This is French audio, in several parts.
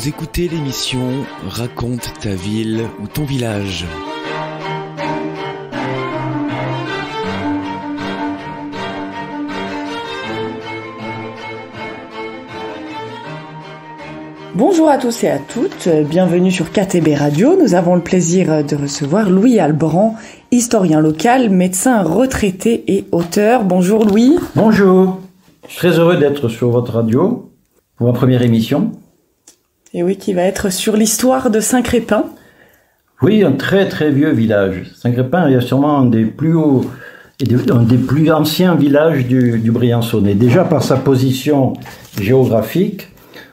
Vous écoutez l'émission Raconte ta ville ou ton village. Bonjour à tous et à toutes, bienvenue sur KTB Radio. Nous avons le plaisir de recevoir Louis Albran, historien local, médecin retraité et auteur. Bonjour Louis. Bonjour, je suis très heureux d'être sur votre radio pour ma première émission. Et oui, qui va être sur l'histoire de Saint-Crépin. Oui, un très très vieux village. Saint-Crépin est sûrement un des plus hauts et un des plus anciens villages du Briançonnais. Déjà par sa position géographique.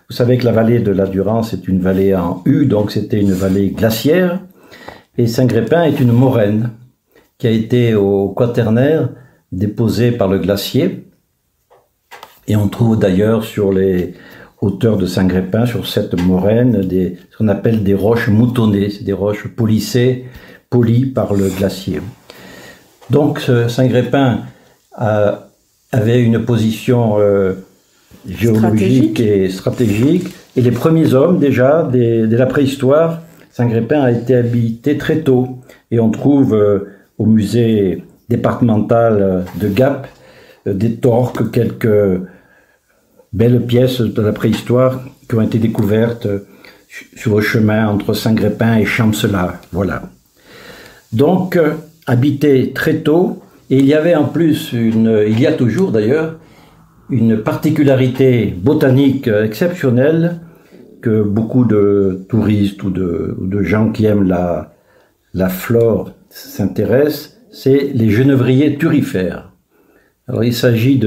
Vous savez que la vallée de la Durance est une vallée en U, donc c'était une vallée glaciaire. Et Saint-Crépin est une moraine qui a été au Quaternaire déposée par le glacier. Et on trouve d'ailleurs sur les hauteurs de Saint-Crépin, sur cette moraine, ce qu'on appelle des roches moutonnées. C'est des roches polissées, polies par le glacier. Donc Saint-Crépin avait une position géologique et stratégique. Et les premiers hommes, déjà, dès la préhistoire, Saint-Crépin a été habité très tôt. Et on trouve au musée départemental de Gap des torques, quelques belles pièces de la préhistoire qui ont été découvertes sur le chemin entre Saint-Crépin et Chamcelard. Voilà. Donc, habité très tôt. Et il y avait en plus, il y a toujours d'ailleurs, une particularité botanique exceptionnelle que beaucoup de touristes ou de gens qui aiment la flore s'intéressent, c'est les genevriers thurifères. Alors il s'agit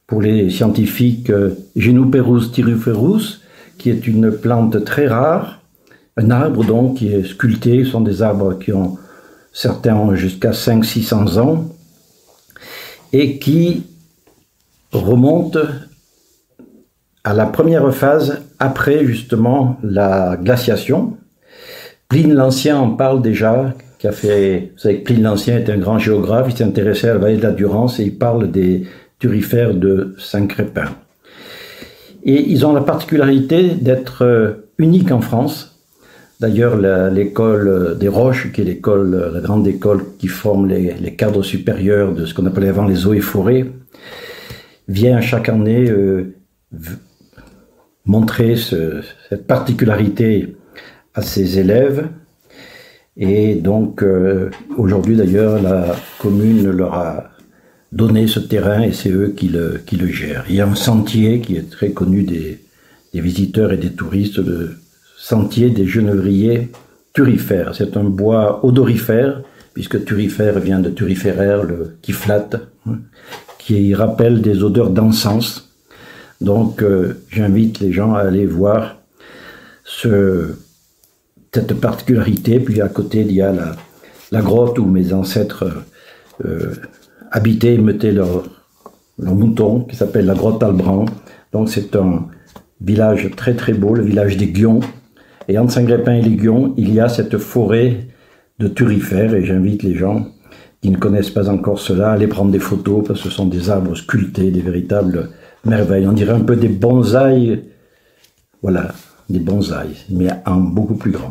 pour les scientifiques, Juniperus thuriferus, qui est une plante très rare, un arbre donc qui est sculpté. Ce sont des arbres qui ont, certains ont jusqu'à 500-600 ans, et qui remonte à la première phase après justement la glaciation. Pline l'Ancien en parle déjà, vous savez que Pline l'Ancien est un grand géographe, il s'intéressait à la vallée de la Durance et il parle des thurifères de Saint-Crépin. Et ils ont la particularité d'être uniques en France. D'ailleurs, l'école des Roches, qui est la grande école qui forme les cadres supérieurs de ce qu'on appelait avant les eaux et forêts, vient chaque année montrer cette particularité à ses élèves. Et donc, aujourd'hui d'ailleurs, la commune leur a donné ce terrain et c'est eux qui le gèrent. Il y a un sentier qui est très connu des visiteurs et des touristes, le sentier des genevriers thurifères. C'est un bois odorifère, puisque thurifère vient de thuriféraire, qui flatte, qui rappelle des odeurs d'encens. Donc j'invite les gens à aller voir cette particularité. Puis à côté il y a la grotte où mes ancêtres habitaient et mettaient leurs moutons, qui s'appelle la grotte Albran. Donc c'est un village très très beau, le village des Guions. Et entre Saint-Crépin et les Guions, il y a cette forêt de thurifères et j'invite les gens qui ne connaissent pas encore cela, aller prendre des photos, parce que ce sont des arbres sculptés, des véritables merveilles. On dirait un peu des bonsaïs, voilà, des bonsaïs, mais en beaucoup plus grand.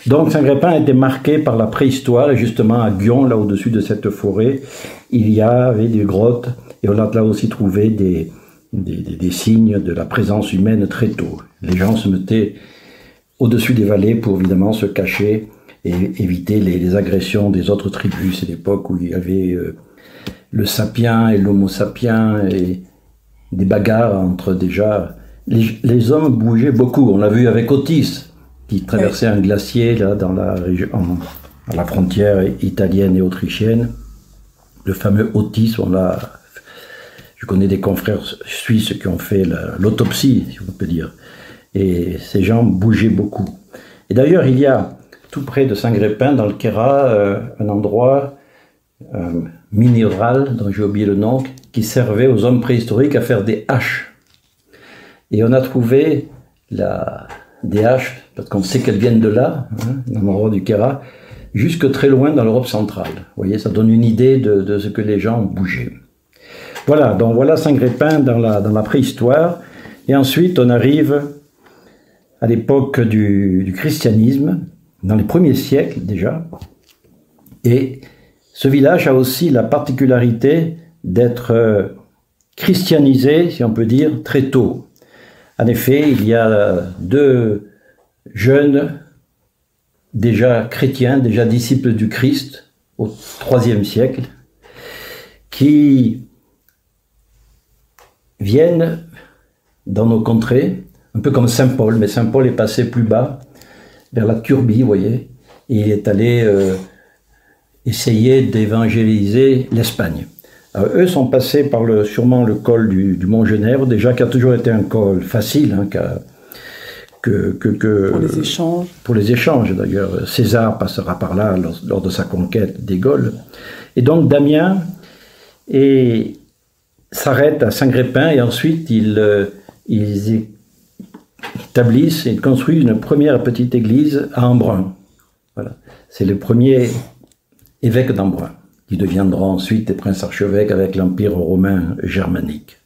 Donc Saint-Crépin a été marqué par la préhistoire, et justement à Guion, là au-dessus de cette forêt, il y avait des grottes, et on a là aussi trouvé des signes de la présence humaine très tôt. Les gens se mettaient au-dessus des vallées pour évidemment se cacher, et éviter les agressions des autres tribus. C'est l'époque où il y avait le sapien et l'homo sapiens et des bagarres entre déjà... Les hommes bougeaient beaucoup. On l'a vu avec Otis, qui traversait un glacier là, dans la région, à la frontière italienne et autrichienne. Le fameux Otis, je connais des confrères suisses qui ont fait l'autopsie, si on peut dire. Et ces gens bougeaient beaucoup. Et d'ailleurs, il y a tout près de Saint-Crépin, dans le Queyras, un endroit minéral, dont j'ai oublié le nom, qui servait aux hommes préhistoriques à faire des haches. Et on a trouvé des haches, parce qu'on sait qu'elles viennent de là, dans l'endroit du Queyras, jusque très loin dans l'Europe centrale. Vous voyez, ça donne une idée de ce que les gens ont bougé. Voilà, donc voilà Saint-Crépin dans la préhistoire. Et ensuite, on arrive à l'époque du christianisme, dans les premiers siècles déjà. Et ce village a aussi la particularité d'être christianisé, si on peut dire, très tôt. En effet, il y a 2 jeunes déjà chrétiens, déjà disciples du Christ, au IIIe siècle, qui viennent dans nos contrées, un peu comme Saint Paul, mais Saint Paul est passé plus bas, vers la Turbie, vous voyez, et il est allé essayer d'évangéliser l'Espagne. Alors, eux sont passés par sûrement le col du Mont Genèvre, déjà qui a toujours été un col facile, hein, pour les échanges. Pour les échanges, d'ailleurs. César passera par là lors de sa conquête des Gaules. Et donc Damien s'arrête à Saint-Grépin et ensuite ils établissent et construisent une première petite église à Embrun. Voilà. C'est le premier évêque d'Embrun, qui deviendra ensuite des princes archevêques avec l'Empire romain germanique.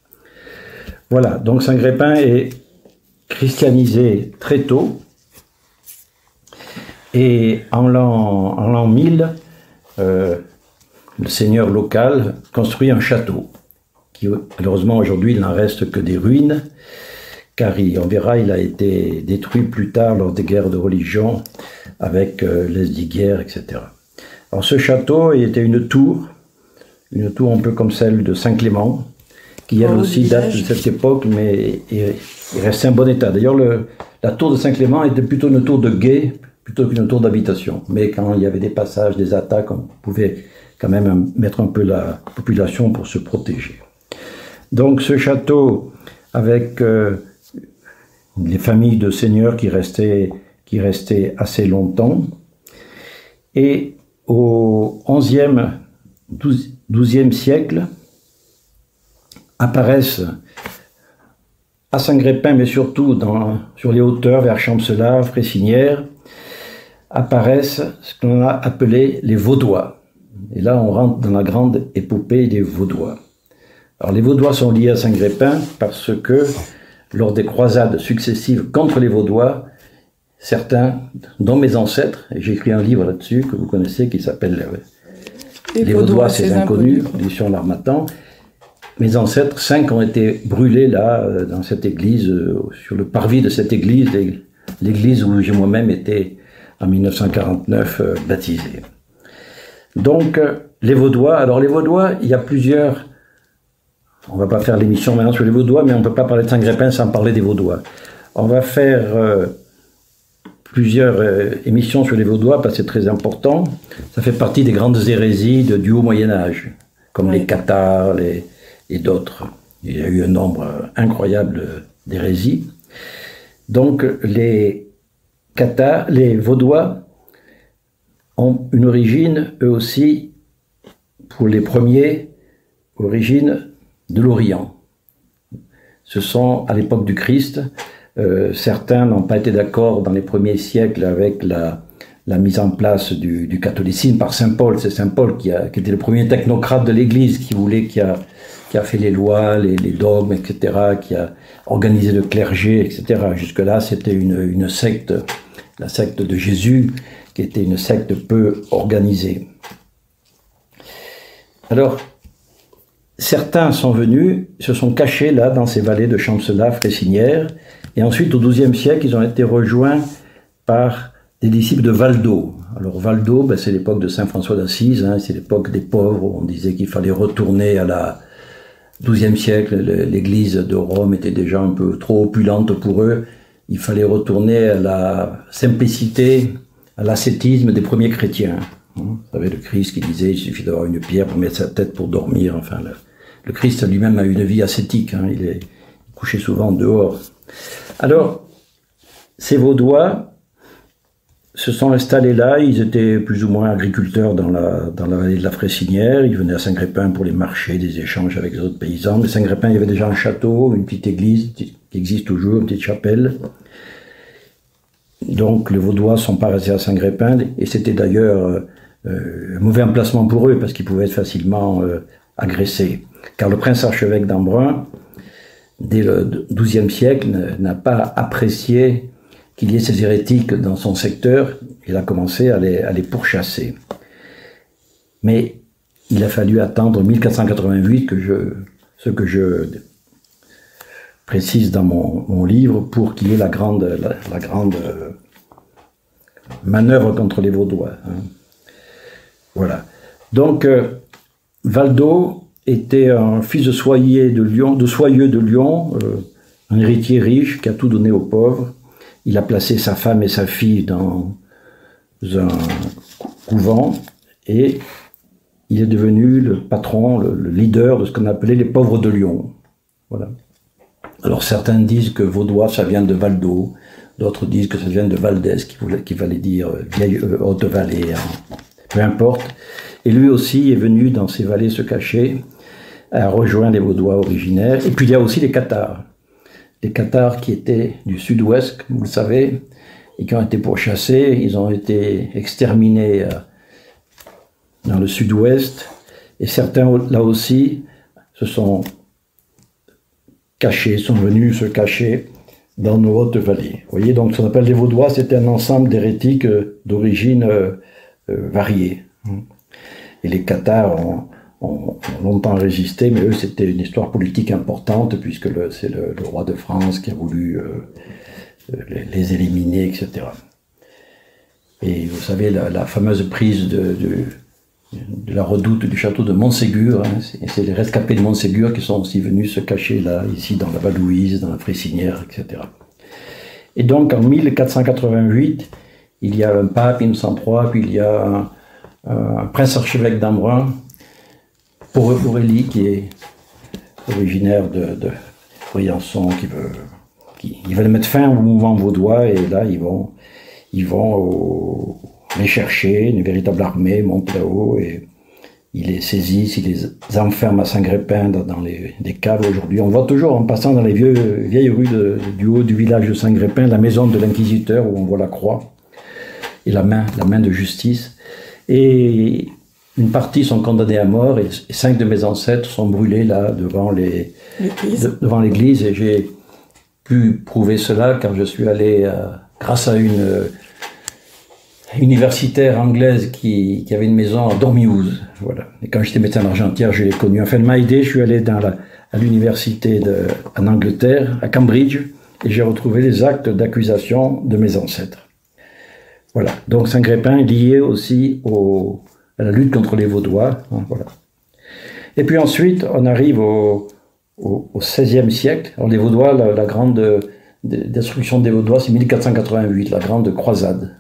Voilà, donc Saint-Grépin est christianisé très tôt, et en l'an 1000, le seigneur local construit un château, qui malheureusement aujourd'hui il n'en reste que des ruines, car on verra, il a été détruit plus tard lors des guerres de religion, avec Lesdiguières, etc. Alors ce château était une tour un peu comme celle de Saint-Clément, qui elle aussi date de cette époque, mais il restait en bon état. D'ailleurs, la tour de Saint-Clément était plutôt une tour de guet, plutôt qu'une tour d'habitation. Mais quand il y avait des passages, des attaques, on pouvait quand même mettre un peu la population pour se protéger. Donc ce château, avec les familles de seigneurs qui restaient assez longtemps, et au XIe, XIIe siècle, apparaissent à Saint-Grépin, mais surtout sur les hauteurs vers Champcelave, Fressinière, apparaissent ce qu'on a appelé les Vaudois. Et là, on rentre dans la grande épopée des Vaudois. Alors, les Vaudois sont liés à Saint-Grépin parce que, lors des croisades successives contre les Vaudois, certains, dont mes ancêtres, et j'ai écrit un livre là-dessus que vous connaissez qui s'appelle Les Vaudois, ces inconnus, édition L'Harmattan. Mes ancêtres, 5 ont été brûlés là, dans cette église, sur le parvis de cette église, l'église où j'ai moi-même été en 1949 baptisé. Donc, les Vaudois, alors les Vaudois, il y a plusieurs, on va pas faire l'émission maintenant sur les Vaudois, mais on peut pas parler de Saint-Grépin sans parler des Vaudois. On va faire plusieurs émissions sur les Vaudois parce que c'est très important. Ça fait partie des grandes hérésies du haut Moyen-Âge, comme les cathares, et d'autres. Il y a eu un nombre incroyable d'hérésies. Donc les Vaudois ont une origine, eux aussi, pour les premiers, origine de l'Orient. Ce sont, à l'époque du Christ, certains n'ont pas été d'accord dans les premiers siècles avec la mise en place du catholicisme par Saint Paul. C'est Saint Paul qui était le premier technocrate de l'Église, qui a fait les lois, les dogmes, etc., qui a organisé le clergé, etc. Jusque-là, c'était une secte, la secte de Jésus, qui était une secte peu organisée. Alors, certains sont venus, se sont cachés là, dans ces vallées de Champcelave, Fressinière, et ensuite, au XIIe siècle, ils ont été rejoints par des disciples de Valdo. Alors Valdo, c'est l'époque de Saint François d'Assise, hein, c'est l'époque des pauvres, où on disait qu'il fallait retourner à la XIIe siècle, l'église de Rome était déjà un peu trop opulente pour eux, il fallait retourner à la simplicité, à l'ascétisme des premiers chrétiens. Vous savez, le Christ qui disait, il suffit d'avoir une pierre pour mettre sa tête pour dormir, enfin, le Christ lui-même a une vie ascétique, hein, il couchait souvent dehors. Alors, ces Vaudois se sont installés là, ils étaient plus ou moins agriculteurs dans la vallée de la Fressinière, ils venaient à Saint-Grépin pour les marchés, des échanges avec les autres paysans. Mais Saint-Grépin, il y avait déjà un château, une petite église qui existe toujours, une petite chapelle. Donc les Vaudois sont pas restés à Saint-Grépin, et c'était d'ailleurs un mauvais emplacement pour eux, parce qu'ils pouvaient être facilement agressés. Car le prince archevêque d'Embrun, dès le XIIe siècle, n'a pas apprécié qu'il y ait ces hérétiques dans son secteur, il a commencé à les pourchasser. Mais il a fallu attendre 1488, ce que je précise dans mon livre, pour qu'il y ait la grande manœuvre contre les Vaudois. Voilà. Donc, Valdo était un fils de Soyeux de Lyon, un héritier riche qui a tout donné aux pauvres. Il a placé sa femme et sa fille dans un couvent et il est devenu le patron, le leader de ce qu'on appelait les pauvres de Lyon. Voilà. Alors certains disent que Vaudois, ça vient de Valdo, d'autres disent que ça vient de Valdès, qui valait dire vieille haute vallée, peu importe. Et lui aussi est venu dans ces vallées se cacher, a rejoint les Vaudois originaires. Et puis il y a aussi les Cathares. Les Cathares qui étaient du sud-ouest, vous le savez, et qui ont été pourchassés. Ils ont été exterminés dans le sud-ouest. Et certains, là aussi, se sont cachés, sont venus se cacher dans nos hautes vallées. Vous voyez, donc ce qu'on appelle les Vaudois, c'était un ensemble d'hérétiques d'origine variée. Et les Cathares ont longtemps résisté, mais eux, c'était une histoire politique importante, puisque c'est le roi de France qui a voulu les éliminer, etc. Et vous savez, la fameuse prise de la redoute du château de Montségur, c'est les rescapés de Montségur qui sont aussi venus se cacher là, ici, dans la Valouise, dans la Fressinière, etc. Et donc, en 1488, il y a un pape, 1903, puis il y a un prince-archevêque d'Embrun, Aurélie, qui est originaire de Briançon, qui veulent mettre fin au mouvement vaudois, et là, ils vont les chercher, une véritable armée monte là-haut, et ils les saisissent, ils les enferment à Saint-Grépin dans des caves aujourd'hui. On voit toujours, en passant dans les vieilles rues du haut du village de Saint-Grépin, la maison de l'inquisiteur, où on voit la croix, et la main de justice. Et une partie sont condamnés à mort, et 5 de mes ancêtres sont brûlés là, devant l'église, et j'ai pu prouver cela car je suis allé, grâce à une universitaire anglaise qui avait une maison à Dormiouz. Voilà. Et quand j'étais médecin d'Argentière, je l'ai connu. Enfin, elle m'a aidé, je suis allé à l'université en Angleterre, à Cambridge, et j'ai retrouvé les actes d'accusation de mes ancêtres. Voilà. Donc Saint-Grépin est lié aussi à la lutte contre les Vaudois. Voilà. Et puis ensuite, on arrive au XVIe siècle. Alors les Vaudois, la grande destruction des Vaudois, c'est 1488, la grande croisade.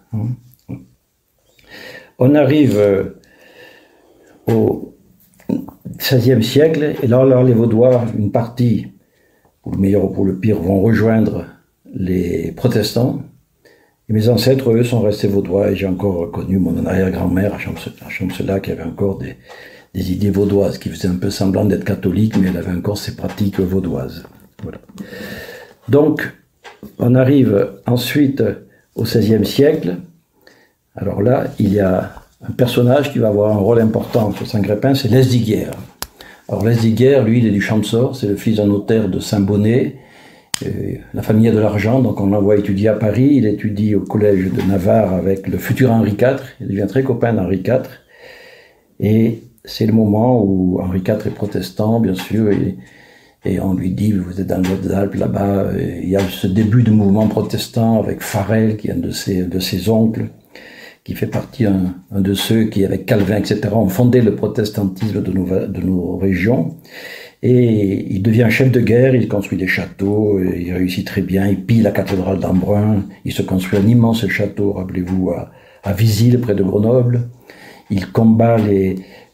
On arrive au XVIe siècle, et là, les Vaudois, une partie, pour le meilleur ou pour le pire, vont rejoindre les protestants. Et mes ancêtres, eux, sont restés Vaudois, et j'ai encore connu mon arrière-grand-mère à Chamselac, qui avait encore des idées vaudoises, qui faisait un peu semblant d'être catholique, mais elle avait encore ses pratiques vaudoises. Voilà. Donc, on arrive ensuite au XVIe siècle. Alors là, il y a un personnage qui va avoir un rôle important sur Saint-Grépin, c'est Lesdiguières. Alors Lesdiguières, lui, il est du Champsaur, c'est le fils d'un notaire de Saint-Bonnet. La famille a de l'argent, donc on l'envoie étudier à Paris. Il étudie au collège de Navarre avec le futur Henri IV. Il devient très copain d'Henri IV. Et c'est le moment où Henri IV est protestant, bien sûr, et on lui dit, vous êtes dans les Hautes-Alpes, là-bas, il y a ce début de mouvement protestant avec Farel, qui est un de ses oncles, qui fait partie un de ceux qui, avec Calvin, etc., ont fondé le protestantisme de nos régions. Et il devient chef de guerre, il construit des châteaux, il réussit très bien, il pille la cathédrale d'Embrun, il se construit un immense château, rappelez-vous, à Visil, près de Grenoble. Il combat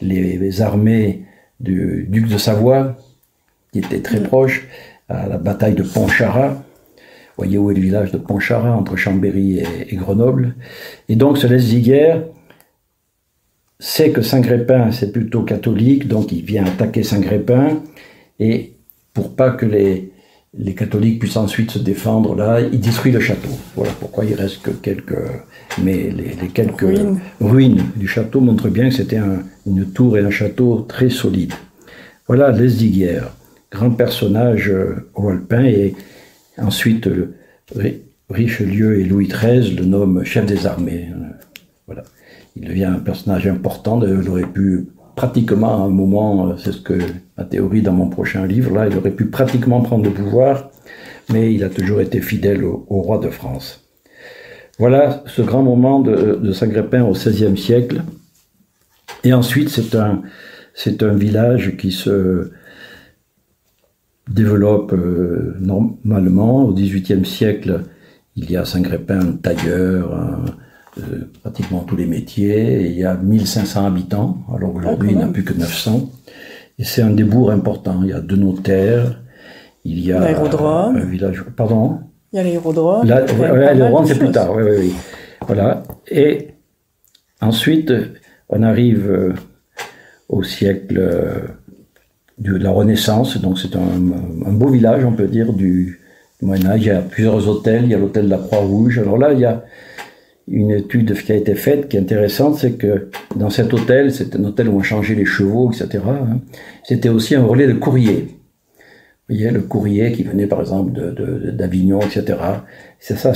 les armées du duc de Savoie, qui étaient très proches, à la bataille de Pontcharrat. Vous voyez où est le village de Pontcharrat, entre Chambéry et Grenoble. Et donc ce Lesdiguières sait que Saint-Grépin, c'est plutôt catholique, donc il vient attaquer Saint-Grépin, et pour pas que les catholiques puissent ensuite se défendre là, il détruit le château. Voilà pourquoi il reste que quelques... Mais les quelques ruines du château montrent bien que c'était une tour et un château très solide. Voilà Lesdiguières, grand personnage haut-alpin, et ensuite Richelieu et Louis XIII le nomment chef des armées. Voilà. Il devient un personnage important. Il aurait pu pratiquement, à un moment, c'est ce que ma théorie dans mon prochain livre, là, il aurait pu pratiquement prendre le pouvoir, mais il a toujours été fidèle au roi de France. Voilà ce grand moment de Saint-Grépin au XVIe siècle. Et ensuite, c'est un village qui se développe normalement. Au XVIIIe siècle, il y a à Saint-Grépin un tailleur, pratiquement tous les métiers. Et il y a 1500 habitants. Alors aujourd'hui, il n'y en a plus que 900. Et c'est un des bourgs importants. Il y a 2 notaires. Il y a l'aérodrome. Un village. Pardon? Il y a l'aérodrome. L'aérodrome, c'est plus tard. Oui. Voilà. Et ensuite, on arrive au siècle de la Renaissance. Donc c'est un beau village, on peut dire, du Moyen-Âge. Il y a plusieurs hôtels. Il y a l'hôtel de la Croix-Rouge. Alors là, il y a une étude qui a été faite qui est intéressante, c'est que dans cet hôtel, c'est un hôtel où on changeait les chevaux, etc. C'était aussi un relais de courrier. Vous voyez, le courrier qui venait par exemple d'Avignon, etc. Ça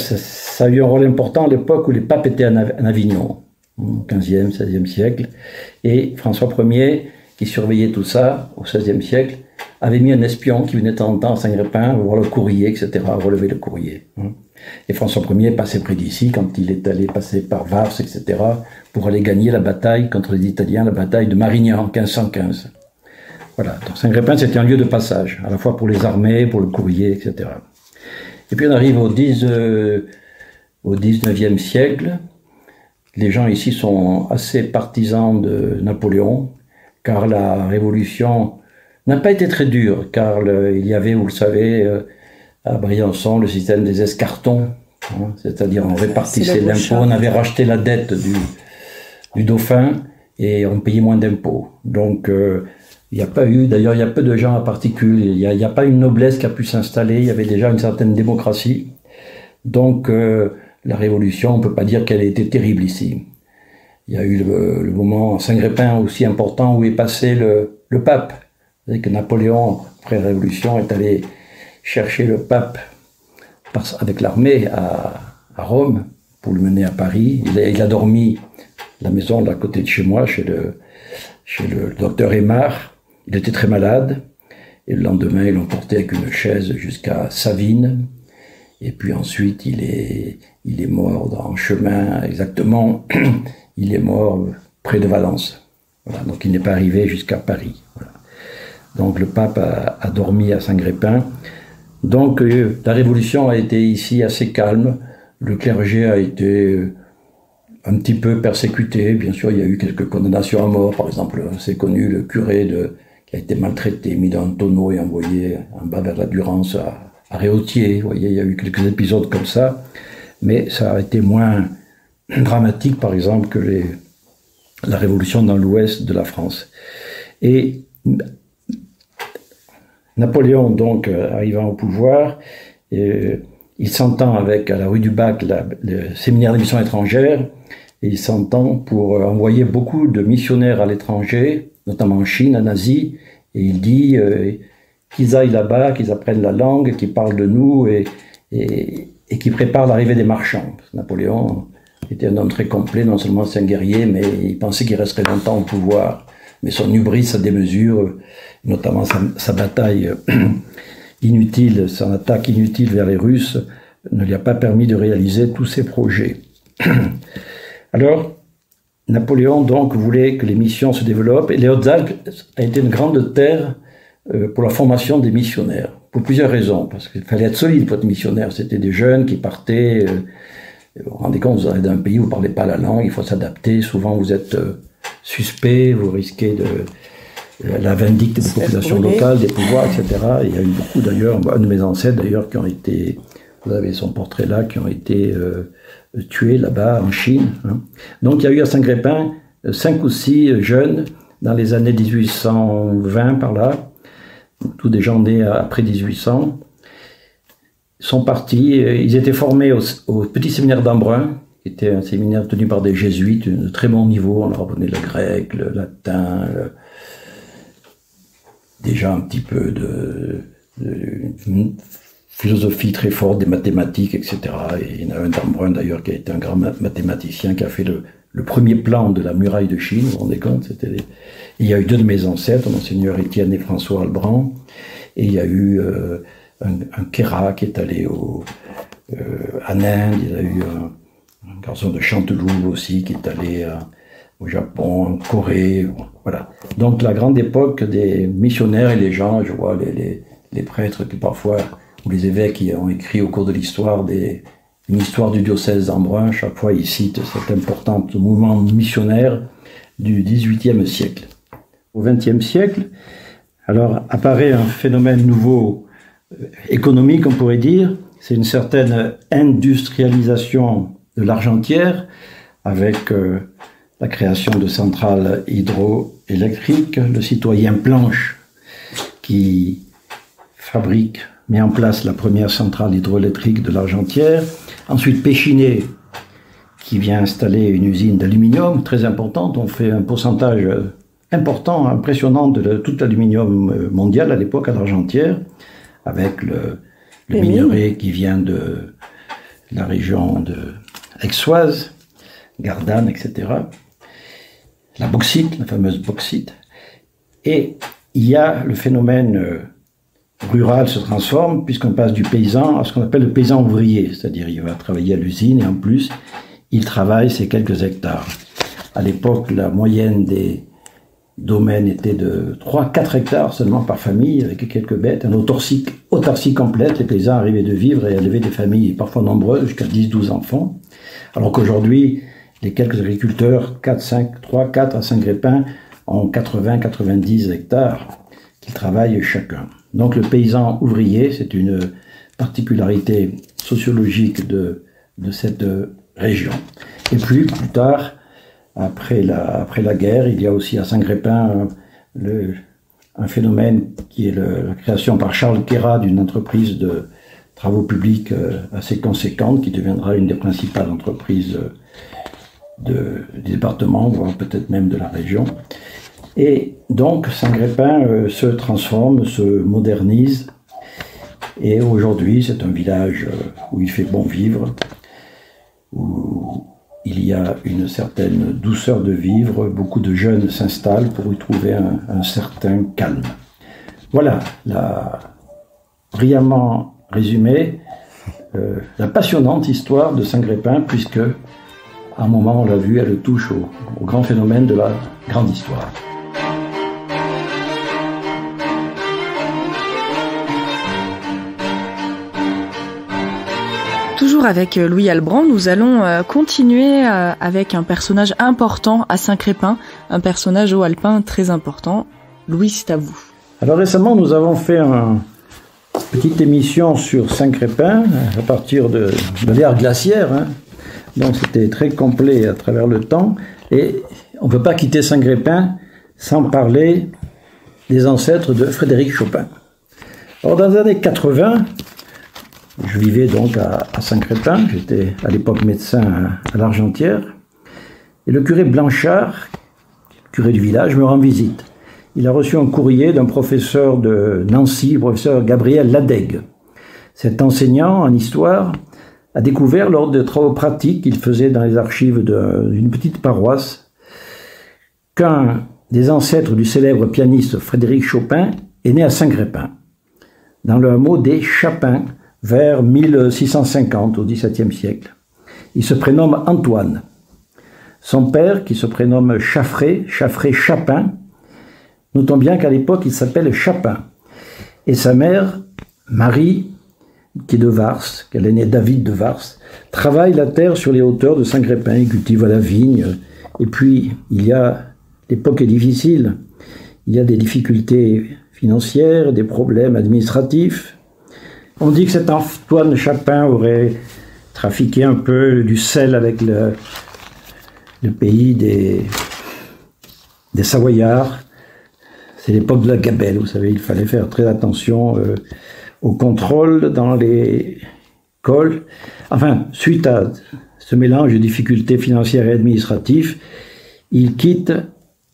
a eu un rôle important à l'époque où les papes étaient en Avignon, au XVe, XVIe siècle. Et François Ier, qui surveillait tout ça au XVIe siècle, avait mis un espion qui venait de temps en temps à Saint-Grépin voir le courrier, etc., relever le courrier. Et François Ier passait près d'ici quand il est allé passer par Vars, etc., pour aller gagner la bataille contre les Italiens, la bataille de Marignan en 1515. Voilà, donc Saint-Grépin c'était un lieu de passage, à la fois pour les armées, pour le courrier, etc. Et puis on arrive au 19e siècle. Les gens ici sont assez partisans de Napoléon, car la révolution n'a pas été très dure, car il y avait, vous le savez, à Briançon, le système des escartons, c'est-à-dire on répartissait l'impôt, on avait racheté la dette du dauphin et on payait moins d'impôts. Donc il n'y a pas eu, d'ailleurs il y a peu de gens à particules, il n'y a pas une noblesse qui a pu s'installer, il y avait déjà une certaine démocratie. Donc la révolution, on ne peut pas dire qu'elle a été terrible ici. Il y a eu le moment Saint-Grépin aussi important où est passé le pape. Vous savez que Napoléon, après la Révolution, est allé chercher le pape avec l'armée à Rome pour le mener à Paris. Il a dormi à la maison à côté de chez moi, chez le docteur Aymar. Il était très malade. Et le lendemain, ils l'ont porté avec une chaise jusqu'à Savines. Et puis ensuite, il est mort en chemin, exactement. Il est mort près de Valence. Voilà, donc il n'est pas arrivé jusqu'à Paris. Voilà. Donc le pape a dormi à Saint-Grépin. Donc la révolution a été ici assez calme. Le clergé a été un petit peu persécuté. Bien sûr, il y a eu quelques condamnations à mort. Par exemple, c'est connu, le curé qui a été maltraité, mis dans un tonneau et envoyé en bas vers la Durance à Réautier. Vous voyez, il y a eu quelques épisodes comme ça. Mais ça a été moins dramatique, par exemple, que la révolution dans l'ouest de la France. Et Napoléon, donc, arrivant au pouvoir, il s'entend avec, à la rue du Bac, le séminaire des missions étrangères, et il s'entend pour envoyer beaucoup de missionnaires à l'étranger, notamment en Chine, en Asie, et il dit qu'ils aillent là-bas, qu'ils apprennent la langue, qu'ils parlent de nous, et qu'ils préparent l'arrivée des marchands. Napoléon était un homme très complet, non seulement c'est un guerrier, mais il pensait qu'il resterait longtemps au pouvoir. Mais son hubris, sa démesure, notamment sa bataille inutile, son attaque inutile vers les Russes, ne lui a pas permis de réaliser tous ses projets. Alors, Napoléon donc voulait que les missions se développent, et les Hautes-Alpes a été une grande terre pour la formation des missionnaires, pour plusieurs raisons, parce qu'il fallait être solide pour être missionnaire. C'était des jeunes qui partaient, vous vous rendez compte, vous arrivez d'un pays où vous ne parlez pas la langue, il faut s'adapter, souvent vous êtes suspect, vous risquez la vindicte des populations locales, des pouvoirs, etc. Il y a eu beaucoup d'ailleurs, un de mes ancêtres d'ailleurs qui ont été, vous avez son portrait là, qui ont été tués là-bas en Chine. Donc il y a eu à Saint-Grépin 5 ou 6 jeunes dans les années 1820 par là, tous des gens nés après 1800, sont partis, ils étaient formés au petit séminaire d'Embrun, qui était un séminaire tenu par des jésuites de très bon niveau. On leur apprenait le grec, le latin, déjà un petit peu de philosophie très forte, des mathématiques, etc. Et il y en a un d'Embrun d'ailleurs qui a été un grand mathématicien qui a fait le premier plan de la muraille de Chine, vous vous rendez compte, il y a eu deux de mes ancêtres, Monseigneur Étienne et François Albran, et il y a eu un Khéra qui est allé en Inde, il y a eu un garçon de Chanteloup aussi qui est allé au Japon, en Corée, voilà. Donc la grande époque des missionnaires et les gens, je vois les prêtres qui parfois, ou les évêques qui ont écrit au cours de l'histoire une histoire du diocèse d'Embrun, chaque fois ils citent cet important mouvement missionnaire du XVIIIe siècle. Au XXe siècle, alors apparaît un phénomène nouveau économique, on pourrait dire, c'est une certaine industrialisation de l'argentière avec la création de centrales hydroélectriques, le citoyen Planche qui met en place la première centrale hydroélectrique de l'Argentière. Ensuite, Péchinet, qui vient installer une usine d'aluminium très importante. On fait un pourcentage important, impressionnant de tout l'aluminium mondial à l'époque à l'Argentière, avec le minerai qui vient de la région de Aixoise, Gardanne, etc. La bauxite, la fameuse bauxite. Et il y a le phénomène rural se transforme puisqu'on passe du paysan à ce qu'on appelle le paysan ouvrier, c'est-à-dire il va travailler à l'usine et en plus il travaille ces quelques hectares. À l'époque, la moyenne des domaines était de 3-4 hectares seulement par famille avec quelques bêtes, une autarcie complète, les paysans arrivaient de vivre et à élever des familles parfois nombreuses jusqu'à 10-12 enfants, alors qu'aujourd'hui les quelques agriculteurs, 3-4 à Saint-Grépin ont 80-90 hectares qu'ils travaillent chacun. Donc le paysan ouvrier, c'est une particularité sociologique de cette région. Et puis, plus tard, après la guerre, il y a aussi à Saint-Grépin un phénomène qui est la création par Charles Queyrat d'une entreprise de travaux publics assez conséquente, qui deviendra une des principales entreprises du département, voire peut-être même de la région. Et donc Saint-Grépin se transforme, se modernise, et aujourd'hui c'est un village où il fait bon vivre, où il y a une certaine douceur de vivre, beaucoup de jeunes s'installent pour y trouver un certain calme. Voilà, brillamment résumé, la passionnante histoire de Saint-Grépin, puisque à un moment on l'a vu, elle touche au grand phénomène de la grande histoire. Toujours avec Louis Albran, nous allons continuer avec un personnage important à Saint-Crépin, un personnage haut alpin très important. Louis, c'est à vous. Alors récemment, nous avons fait une petite émission sur Saint-Crépin à partir de l'ère glaciaire, hein. Donc c'était très complet à travers le temps, et on ne peut pas quitter Saint-Grépin sans parler des ancêtres de Frédéric Chopin. Alors dans les années 80, je vivais donc à Saint-Crépin, j'étais à l'époque médecin à l'Argentière, et le curé Blanchard, curé du village, me rend visite. Il a reçu un courrier d'un professeur de Nancy, le professeur Gabriel Ladègue. Cet enseignant en histoire a découvert lors de travaux pratiques qu'il faisait dans les archives d'une petite paroisse qu'un des ancêtres du célèbre pianiste Frédéric Chopin est né à Saint-Grépin, dans le hameau des Chapins, vers 1650, au XVIIe siècle. Il se prénomme Antoine. Son père, qui se prénomme Chaffré Chapin, notons bien qu'à l'époque il s'appelle Chapin, et sa mère, Marie, qui est de Vars, qu'elle est née David de Vars, travaille la terre sur les hauteurs de Saint-Grépin, il cultive la vigne, et puis l'époque est difficile, il y a des difficultés financières, des problèmes administratifs. On dit que cet Antoine Chapin aurait trafiqué un peu du sel avec le pays des Savoyards. C'est l'époque de la gabelle, vous savez, il fallait faire très attention au contrôle dans les cols. Enfin, suite à ce mélange de difficultés financières et administratives, il quitte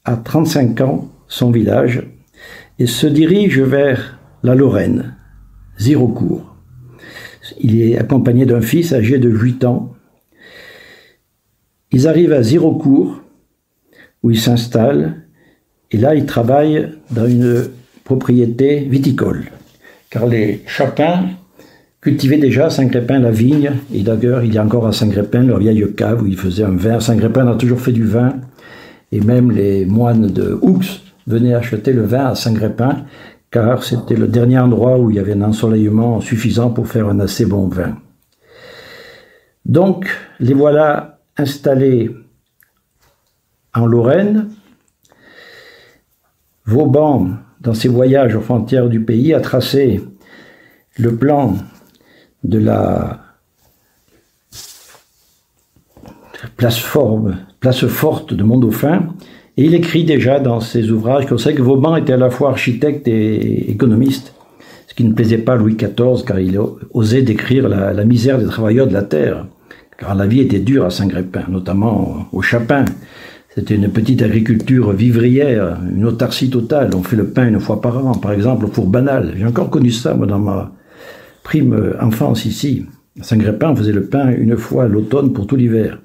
à 35 ans son village et se dirige vers la Lorraine, Zirocourt. Il est accompagné d'un fils âgé de 8 ans. Ils arrivent à Zirocourt, où ils s'installent, et là ils travaillent dans une propriété viticole, car les Chapin cultivaient déjà à Saint-Crépin la vigne, et d'ailleurs il y a encore à Saint-Crépin leur vieille cave où ils faisaient un vin. Saint-Crépin a toujours fait du vin, et même les moines de Houx venaient acheter le vin à Saint-Crépin, car c'était le dernier endroit où il y avait un ensoleillement suffisant pour faire un assez bon vin. Donc, les voilà installés en Lorraine. Vauban, dans ses voyages aux frontières du pays, a tracé le plan de la place forte de Mont-Dauphin, et il écrit déjà dans ses ouvrages qu'on sait que Vauban était à la fois architecte et économiste, ce qui ne plaisait pas à Louis XIV, car il osait décrire la misère des travailleurs de la terre, car la vie était dure à Saint-Crépin, notamment au Chapin. C'était une petite agriculture vivrière, une autarcie totale. On fait le pain une fois par an, par exemple, au four banal. J'ai encore connu ça, moi, dans ma prime enfance ici. À Saint-Crépin, on faisait le pain une fois à l'automne pour tout l'hiver.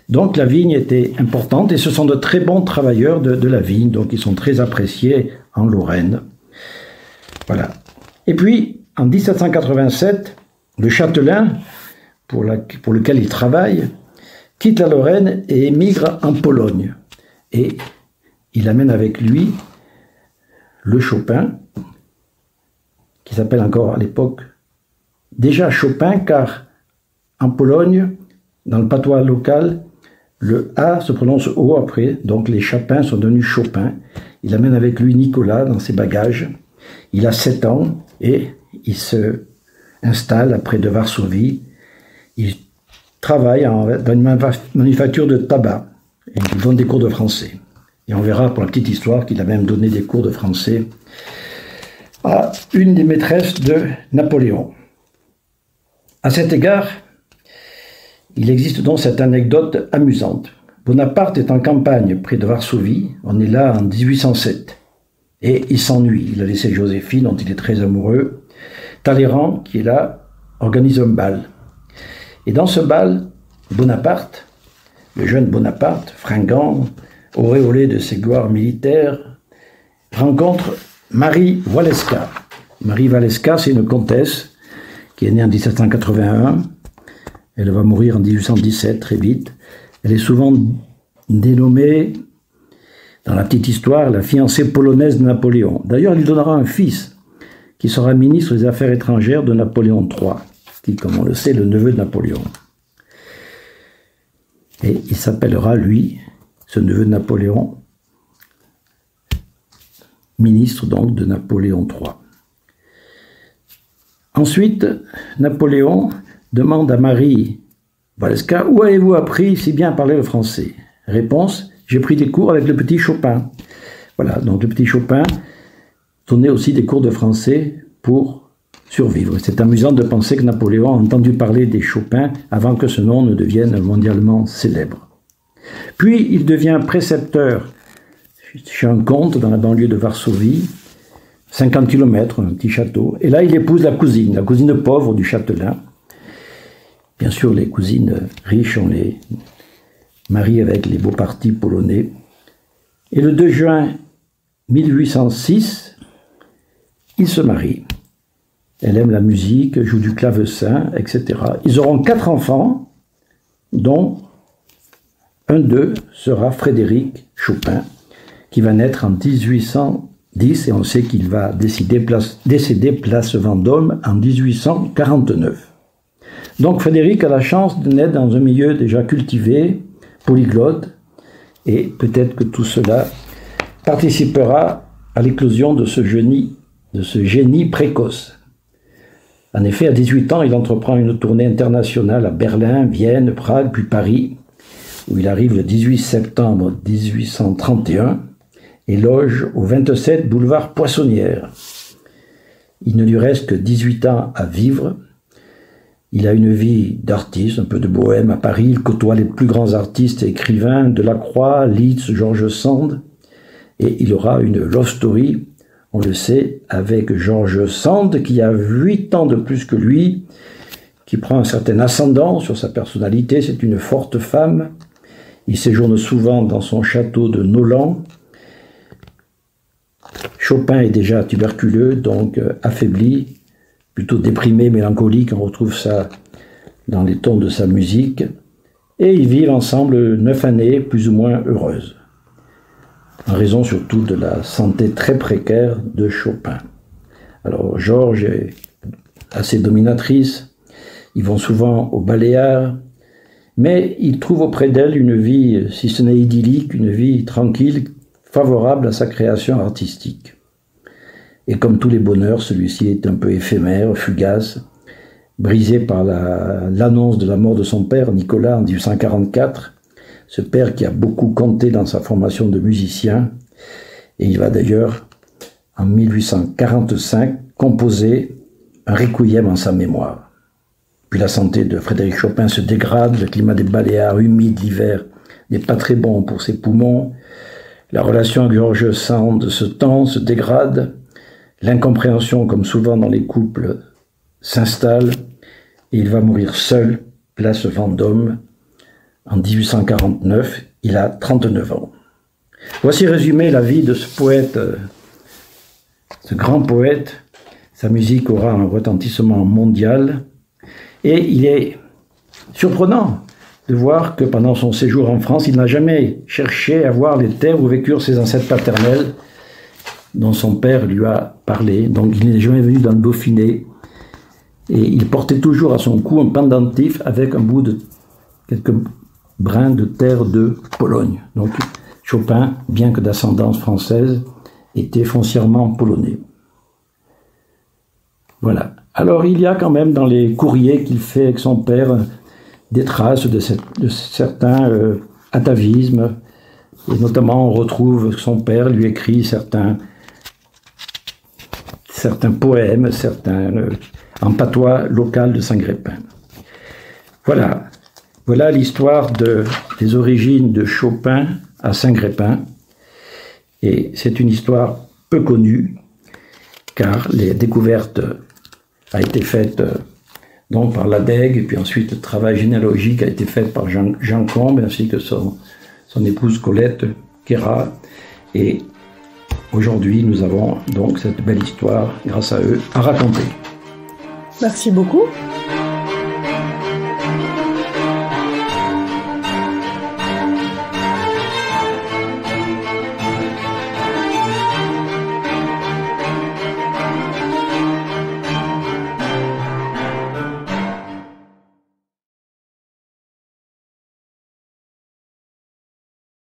Donc la vigne était importante, et ce sont de très bons travailleurs de la vigne, donc ils sont très appréciés en Lorraine. Voilà. Et puis, en 1787, le châtelain, pour lequel il travaille, quitte la Lorraine et émigre en Pologne. Et il amène avec lui le Chopin, qui s'appelle encore à l'époque déjà Chopin, car en Pologne, dans le patois local, le A se prononce O après, donc les Chapins sont devenus Chopin. Il amène avec lui Nicolas dans ses bagages. Il a 7 ans et il se installe près de Varsovie. Il travaille dans une manufacture de tabac et il donne des cours de français. Et on verra pour la petite histoire qu'il a même donné des cours de français à une des maîtresses de Napoléon. À cet égard, il existe donc cette anecdote amusante. Bonaparte est en campagne près de Varsovie, on est là en 1807, et il s'ennuie. Il a laissé Joséphine, dont il est très amoureux. Talleyrand, qui est là, organise un bal. Et dans ce bal, Bonaparte, le jeune Bonaparte, fringant, auréolé de ses gloires militaires, rencontre Marie Walewska. Marie Walewska, c'est une comtesse qui est née en 1781. Elle va mourir en 1817, très vite. Elle est souvent dénommée, dans la petite histoire, la fiancée polonaise de Napoléon. D'ailleurs, il lui donnera un fils, qui sera ministre des Affaires étrangères de Napoléon III, qui, comme on le sait, est le neveu de Napoléon. Et il s'appellera, lui, ce neveu de Napoléon, ministre donc de Napoléon III. Ensuite, Napoléon demande à Marie Walewska « Où avez-vous appris si bien à parler le français ?» Réponse « J'ai pris des cours avec le petit Chopin. » Voilà, donc le petit Chopin donnait aussi des cours de français pour survivre. C'est amusant de penser que Napoléon a entendu parler des Chopin avant que ce nom ne devienne mondialement célèbre. Puis il devient précepteur chez un comte dans la banlieue de Varsovie, 50 km, un petit château, et là il épouse la cousine pauvre du châtelain. Bien sûr, les cousines riches, on les marie avec les beaux partis polonais. Et le 2 juin 1806, ils se marient. Elle aime la musique, joue du clavecin, etc. Ils auront 4 enfants, dont un d'eux sera Frédéric Chopin, qui va naître en 1810, et on sait qu'il va décéder place Vendôme en 1849. Donc Frédéric a la chance de naître dans un milieu déjà cultivé, polyglotte, et peut-être que tout cela participera à l'éclosion de ce génie précoce. En effet, à 18 ans, il entreprend une tournée internationale à Berlin, Vienne, Prague, puis Paris, où il arrive le 18 septembre 1831 et loge au 27 boulevard Poissonnière. Il ne lui reste que 18 ans à vivre. Il a une vie d'artiste, un peu de bohème à Paris. Il côtoie les plus grands artistes et écrivains, Delacroix, Liszt, George Sand. Et il aura une love story on le sait, avec George Sand, qui a 8 ans de plus que lui, qui prend un certain ascendant sur sa personnalité. C'est une forte femme. Il séjourne souvent dans son château de Noland. Chopin est déjà tuberculeux, donc affaibli, plutôt déprimé, mélancolique. On retrouve ça dans les tons de sa musique. Et ils vivent ensemble 9 années plus ou moins heureuses, en raison surtout de la santé très précaire de Chopin. Alors Georges est assez dominatrice, ils vont souvent aux Baléares, mais il trouve auprès d'elle une vie, si ce n'est idyllique, une vie tranquille, favorable à sa création artistique. Et comme tous les bonheurs, celui-ci est un peu éphémère, fugace, brisé par l'annonce de la mort de son père, Nicolas, en 1844, ce père qui a beaucoup compté dans sa formation de musicien. Et il va d'ailleurs, en 1845, composer un requiem en sa mémoire. Puis la santé de Frédéric Chopin se dégrade, le climat des Baléares humide l'hiver n'est pas très bon pour ses poumons, la relation avec George Sand se tend, se dégrade, l'incompréhension, comme souvent dans les couples, s'installe, et il va mourir seul, place Vendôme, en 1849, il a 39 ans. Voici résumé la vie de ce poète, ce grand poète. Sa musique aura un retentissement mondial, et il est surprenant de voir que pendant son séjour en France, il n'a jamais cherché à voir les terres où vécurent ses ancêtres paternels, dont son père lui a parlé. Donc il n'est jamais venu dans le Dauphiné, et il portait toujours à son cou un pendentif avec un bout de quelques brins de terre de Pologne. Donc Chopin, bien que d'ascendance française, était foncièrement polonais. Voilà. Alors il y a quand même dans les courriers qu'il fait avec son père des traces de certains atavismes, et notamment on retrouve que son père lui écrit certains poèmes, en patois local de Saint-Grépin. Voilà l'histoire des origines de Chopin à Saint-Grépin. Et c'est une histoire peu connue, car les découvertes a été faite donc par l'ADEG, et puis ensuite le travail généalogique a été fait par Jean Combe, ainsi que son épouse Colette Quéra. Et aujourd'hui, nous avons donc cette belle histoire, grâce à eux, à raconter. Merci beaucoup.